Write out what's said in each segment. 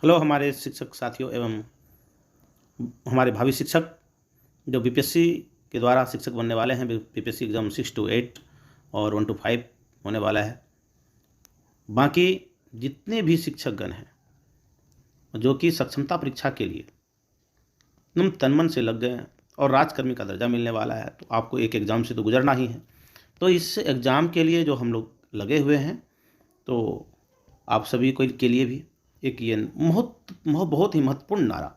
Hello हमारे शिक्षक साथियों एवं हमारे भावी शिक्षक जो बीपीएससी के द्वारा शिक्षक बनने वाले हैं। बीपीएससी एग्ज़ाम 6 to 8 और 1 to 5 होने वाला है। बाकी जितने भी शिक्षकगण हैं जो कि सक्षमता परीक्षा के लिए एकदम तन मन से लग गए हैं और राजकर्मी का दर्जा मिलने वाला है, तो आपको एक एग्ज़ाम से तो गुजरना ही है। तो इस एग्ज़ाम के लिए जो हम लोग लगे हुए हैं, तो आप सभी को के लिए भी एक ये बहुत ही महत्वपूर्ण नारा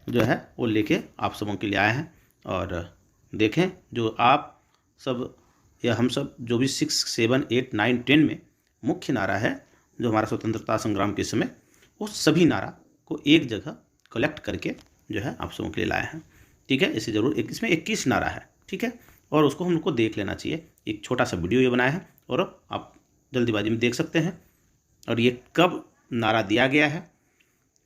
जो है वो लेके आप सबों के लिए आए हैं। और देखें, जो आप सब या हम सब जो भी 6, 7, 8, 9, 10 में मुख्य नारा है जो हमारा स्वतंत्रता संग्राम के समय, वो सभी नारा को एक जगह कलेक्ट करके जो है आप सबों के लिए लाए हैं। ठीक है, इसे ज़रूर इसमें 21 नारा है। ठीक है, और उसको हम लोग को देख लेना चाहिए। एक छोटा सा वीडियो ये बनाया है और आप जल्दीबाजी में देख सकते हैं। और ये कब नारा दिया गया है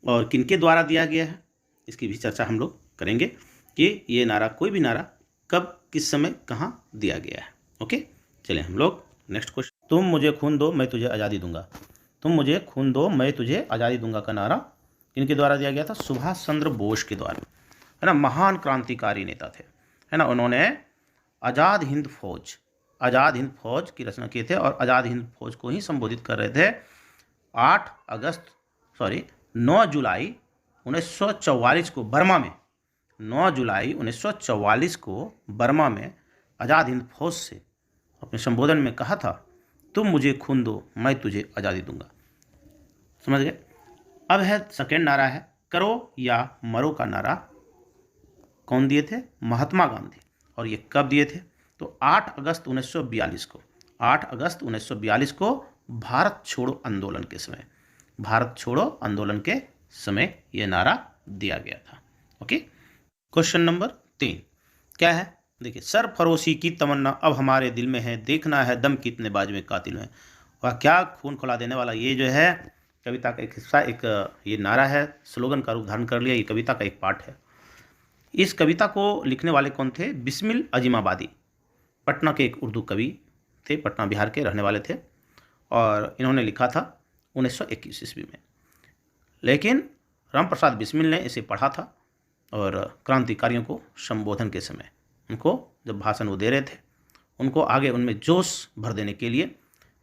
और किनके द्वारा दिया गया है, इसकी भी चर्चा हम लोग करेंगे कि ये नारा, कोई भी नारा कब, किस समय, कहाँ दिया गया है। ओके, चलिए हम लोग नेक्स्ट क्वेश्चन। तुम मुझे खून दो मैं तुझे आज़ादी दूंगा। तुम मुझे खून दो मैं तुझे आज़ादी दूंगा का नारा किनके द्वारा दिया गया था? सुभाष चंद्र बोस के द्वारा, है ना। महान क्रांतिकारी नेता थे, है ना। उन्होंने आज़ाद हिंद फौज की रचना किए थे और आज़ाद हिंद फौज को ही संबोधित कर रहे थे 9 जुलाई 1944 को बर्मा में, 9 जुलाई 1944 को बर्मा में आज़ाद हिंद फौज से अपने संबोधन में कहा था, तुम मुझे खून दो मैं तुझे आज़ादी दूंगा। समझ गए? अब है सेकेंड नारा है करो या मरो का नारा कौन दिए थे? महात्मा गांधी। और ये कब दिए थे? तो 8 अगस्त 1942 को, 8 अगस्त 1942 को भारत छोड़ो आंदोलन के समय, भारत छोड़ो आंदोलन के समय ये नारा दिया गया था। ओके, क्वेश्चन नंबर 3 क्या है? देखिए, सरफरोशी की तमन्ना अब हमारे दिल में है, देखना है दम कितने बाज में कातिल में। वह क्या खून खौला देने वाला, ये जो है कविता का एक हिस्सा, एक ये नारा है, स्लोगन का रूप धारण कर लिया। ये कविता का एक पार्ट है। इस कविता को लिखने वाले कौन थे? बिस्मिल अजीमाबादी, पटना के एक उर्दू कवि थे, पटना बिहार के रहने वाले थे और इन्होंने लिखा था 1921 ईस्वी में। लेकिन राम प्रसाद बिस्मिल ने इसे पढ़ा था और क्रांतिकारियों को संबोधन के समय, उनको जब भाषण वो दे रहे थे, उनको आगे उनमें जोश भर देने के लिए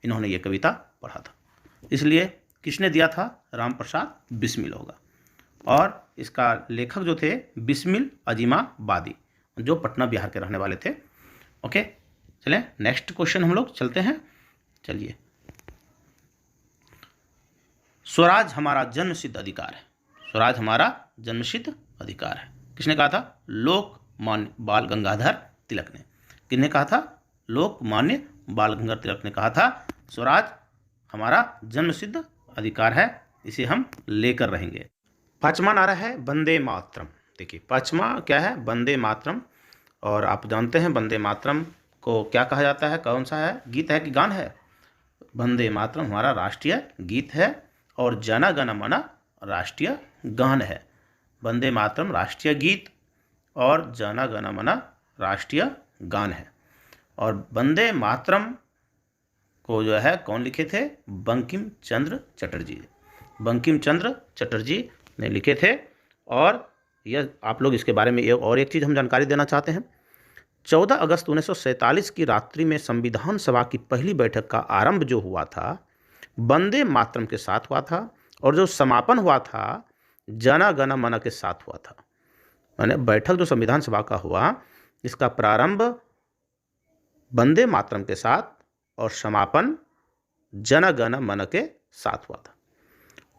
इन्होंने ये कविता पढ़ा था। इसलिए किसने दिया था? राम प्रसाद बिस्मिल होगा। और इसका लेखक जो थे बिस्मिल अजीमाबादी, जो पटना बिहार के रहने वाले थे। ओके, चलें नेक्स्ट क्वेश्चन हम लोग चलते हैं। चलिए, स्वराज हमारा जन्मसिद्ध अधिकार है। स्वराज हमारा जन्मसिद्ध अधिकार है, किसने कहा था? लोकमान्य बाल गंगाधर तिलक ने। किसने कहा था? लोकमान्य बाल गंगाधर तिलक ने कहा था स्वराज हमारा जन्मसिद्ध अधिकार है, इसे हम लेकर रहेंगे। पांचवा नारा है वंदे मातरम। देखिए, पांचवा क्या है? वंदे मातरम। और आप जानते हैं वंदे मातरम को क्या कहा जाता है? कौन सा है? गीत है कि गान है? वंदे मातरम हमारा राष्ट्रीय गीत है और जन गण मन राष्ट्रीय गान है। वंदे मातरम राष्ट्रीय गीत और जन गण मन राष्ट्रीय गान है। और वंदे मातरम को जो है कौन लिखे थे? बंकिम चंद्र चटर्जी। बंकिम चंद्र चटर्जी ने लिखे थे। और यह आप लोग इसके बारे में एक चीज़ हम जानकारी देना चाहते हैं। 14 अगस्त 1947 की रात्रि में संविधान सभा की पहली बैठक का आरंभ जो हुआ था वंदे मातरम के साथ हुआ था और जो समापन हुआ था जन गण मन के साथ हुआ था। माने बैठक जो संविधान सभा का हुआ, इसका प्रारंभ वंदे मातरम के साथ और समापन जन गण मन के साथ हुआ था।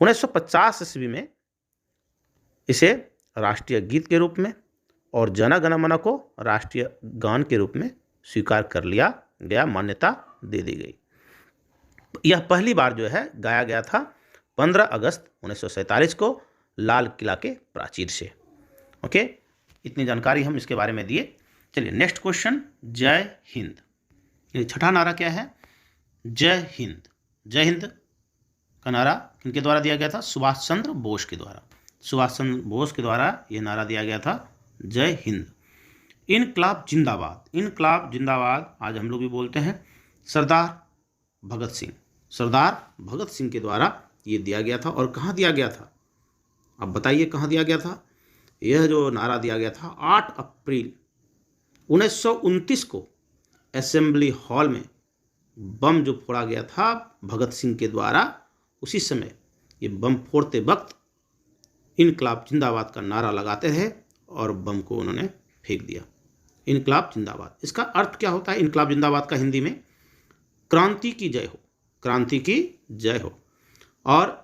1950 ईस्वी में इसे राष्ट्रीय गीत के रूप में और जन गण मन को राष्ट्रीय गान के रूप में स्वीकार कर लिया गया, मान्यता दे दी गई। यह पहली बार जो है गाया गया था 15 अगस्त 1947 को लाल किला के प्राचीर से। ओके, इतनी जानकारी हम इसके बारे में दिए। चलिए नेक्स्ट क्वेश्चन, जय हिंद। ये छठा नारा क्या है? जय हिंद। जय हिंद का नारा किनके द्वारा दिया गया था? सुभाष चंद्र बोस के द्वारा। सुभाष चंद्र बोस के द्वारा ये नारा दिया गया था, जय हिंद। इनकलाब जिंदाबाद। इनकलाब जिंदाबाद आज हम लोग भी बोलते हैं। सरदार भगत सिंह, सरदार भगत सिंह के द्वारा ये दिया गया था। और कहाँ दिया गया था? अब बताइए कहाँ दिया गया था। यह जो नारा दिया गया था 8 अप्रैल 1929 को असेंबली हॉल में बम जो फोड़ा गया था भगत सिंह के द्वारा, उसी समय ये बम फोड़ते वक्त इनकलाब जिंदाबाद का नारा लगाते थे और बम को उन्होंने फेंक दिया। इनकलाब जिंदाबाद, इसका अर्थ क्या होता है इनकलाब जिंदाबाद का हिंदी में? क्रांति की जय हो, क्रांति की जय हो। और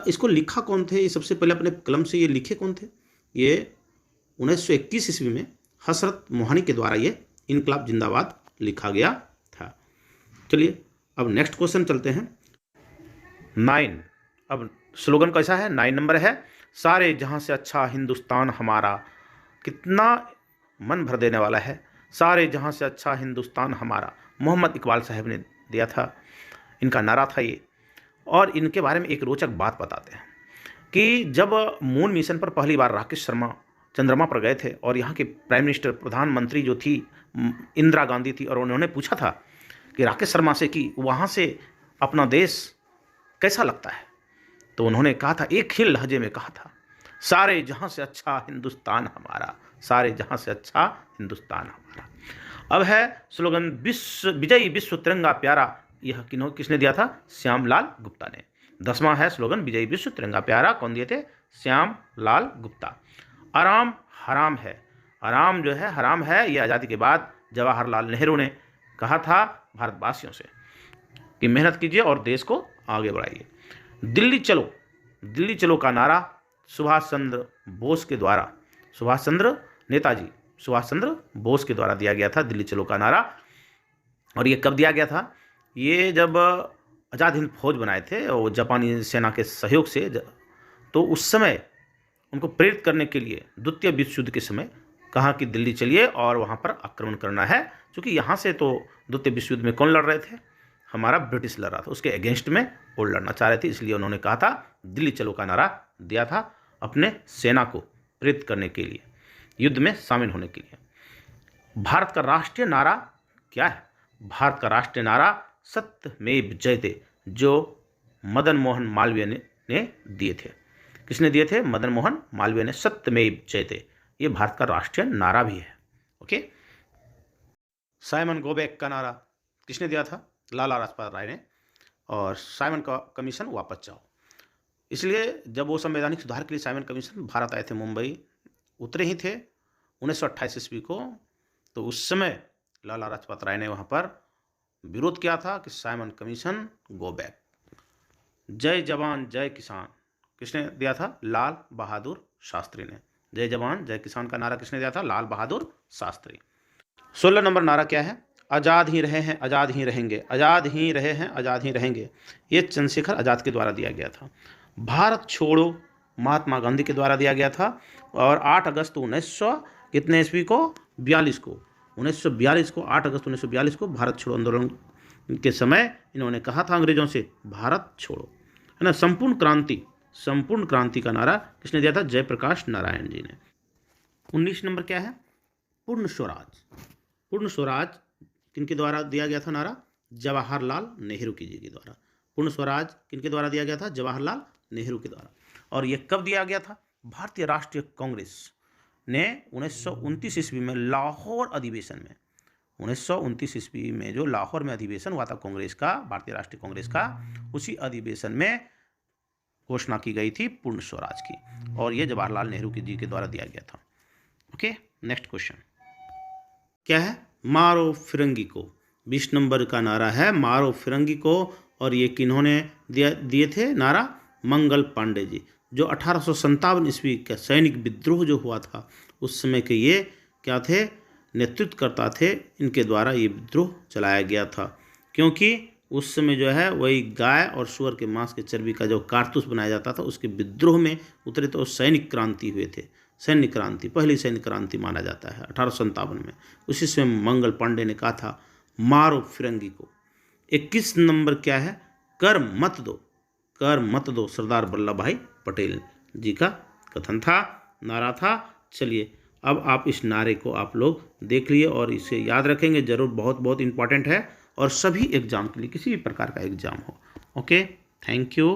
इसको लिखा कौन थे? ये सबसे पहले अपने कलम से ये लिखे कौन थे? ये 1921 ईस्वी में हसरत मोहानी के द्वारा ये इनकलाब जिंदाबाद लिखा गया था। चलिए अब नेक्स्ट क्वेश्चन चलते हैं। 9, अब स्लोगन कैसा है? 9 नंबर है, सारे जहां से अच्छा हिंदुस्तान हमारा। कितना मन भर देने वाला है। सारे जहां से अच्छा हिंदुस्तान हमारा, मोहम्मद इकबाल साहब ने दिया था, इनका नारा था ये। और इनके बारे में एक रोचक बात बताते हैं कि जब मून मिशन पर पहली बार राकेश शर्मा चंद्रमा पर गए थे और यहाँ के प्राइम मिनिस्टर, प्रधानमंत्री जो थी इंदिरा गांधी थी, और उन्होंने पूछा था कि राकेश शर्मा से कि वहाँ से अपना देश कैसा लगता है, तो उन्होंने कहा था, एक ही लहजे में कहा था, सारे जहाँ से अच्छा हिंदुस्तान हमारा, सारे जहाँ से अच्छा हिंदुस्तान हमारा। अब है स्लोगन विजयी विश्व तिरंगा प्यारा। यह किसने दिया था? श्यामलाल गुप्ता ने। 10वां है स्लोगन विजयी विश्व तिरंगा प्यारा, कौन दिए थे? श्यामलाल गुप्ता। आराम हराम है, आराम जो है हराम है, यह आज़ादी के बाद जवाहरलाल नेहरू ने कहा था भारतवासियों से कि मेहनत कीजिए और देश को आगे बढ़ाइए। दिल्ली चलो, दिल्ली चलो का नारा सुभाष चंद्र बोस के द्वारा, नेताजी सुभाष चंद्र बोस के द्वारा दिया गया था दिल्ली चलो का नारा। और ये कब दिया गया था? ये जब आज़ाद हिंद फौज बनाए थे और जापानी सेना के सहयोग से, तो उस समय उनको प्रेरित करने के लिए द्वितीय विश्व युद्ध के समय कहा कि दिल्ली चलिए और वहाँ पर आक्रमण करना है, क्योंकि यहाँ से तो द्वितीय विश्व युद्ध में कौन लड़ रहे थे? हमारा ब्रिटिश लड़ रहा था, उसके अगेंस्ट में वो लड़ना चाह रहे थे, इसलिए उन्होंने कहा था दिल्ली चलो का नारा दिया था अपने सेना को प्रेरित करने के लिए, युद्ध में शामिल होने के लिए। भारत का राष्ट्रीय नारा क्या है? भारत का राष्ट्रीय नारा सत्यमेव जयते, जो मदन मोहन मालवीय ने दिए थे। किसने दिए थे? मदन मोहन मालवीय ने। सत्यमेव जयते ये भारत का राष्ट्रीय नारा भी है। ओके। साइमन गो बैक का नारा किसने दिया था? लाला लाजपत राय ने। और साइमन का कमीशन वापस जाओ, इसलिए जब वो संवैधानिक सुधार के लिए साइमन कमीशन भारत आए थे, मुंबई उतरे ही थे 1928 ईस्वी को, तो उस समय लाला लाजपत राय ने वहाँ पर विरोध किया था कि साइमन कमीशन गो बैक। जय जवान जय किसान किसने दिया था? लाल बहादुर शास्त्री ने। जय जवान जय किसान का नारा किसने दिया था? लाल बहादुर शास्त्री। 16 नंबर नारा क्या है? आज़ाद ही रहे हैं आज़ाद ही रहेंगे, आज़ाद ही रहे हैं आज़ाद ही रहेंगे। ये चंद्रशेखर आज़ाद के द्वारा दिया गया था। भारत छोड़ो महात्मा गांधी के द्वारा दिया गया था। और 8 अगस्त 1900 कितने ईस्वी को? 42 को, 1942 को, 8 अगस्त 1942 को भारत छोड़ो आंदोलन के समय इन्होंने कहा था अंग्रेजों से भारत छोड़ो, है ना। संपूर्ण क्रांति का नारा किसने दिया था? जयप्रकाश नारायण जी ने। 19 नंबर क्या है? पूर्ण स्वराज। पूर्ण स्वराज किनके द्वारा दिया गया था नारा? जवाहरलाल नेहरू जी के द्वारा। पूर्ण स्वराज किनके द्वारा दिया गया था? जवाहरलाल नेहरू के द्वारा। और यह कब दिया गया था? भारतीय राष्ट्रीय कांग्रेस ने 1929 ईस्वी में लाहौर अधिवेशन में, 1929 ईस्वी में जो लाहौर में अधिवेशन हुआ था कांग्रेस का, भारतीय राष्ट्रीय कांग्रेस का, उसी अधिवेशन में घोषणा की गई थी पूर्ण स्वराज की, और यह जवाहरलाल नेहरू जी के द्वारा दिया गया था। ओके, नेक्स्ट क्वेश्चन क्या है? मारो फिरंगी को। 20 नंबर का नारा है मारो फिरंगी को, और ये किन्होंने दिए थे नारा? मंगल पांडे जी, जो 1857 ईस्वी का सैनिक विद्रोह जो हुआ था उस समय के ये क्या थे? नेतृत्वकर्ता थे। इनके द्वारा ये विद्रोह चलाया गया था, क्योंकि उस समय जो है वही गाय और सूअर के मांस के चर्बी का जो कारतूस बनाया जाता था, उसके विद्रोह में उतरे तो सैनिक क्रांति हुए थे। सैन्य क्रांति, पहली सैन्य क्रांति माना जाता है 1857 में। उसी समय मंगल पांडे ने कहा था मारो फिरंगी को। 21 नंबर क्या है? कर मत दो, कर मत दो सरदार वल्लभ भाई पटेल जी का कथन था, नारा था। चलिए अब आप इस नारे को आप लोग देख लिए और इसे याद रखेंगे जरूर, बहुत बहुत इंपॉर्टेंट है और सभी एग्जाम के लिए, किसी भी प्रकार का एग्जाम हो। Okay, thank you.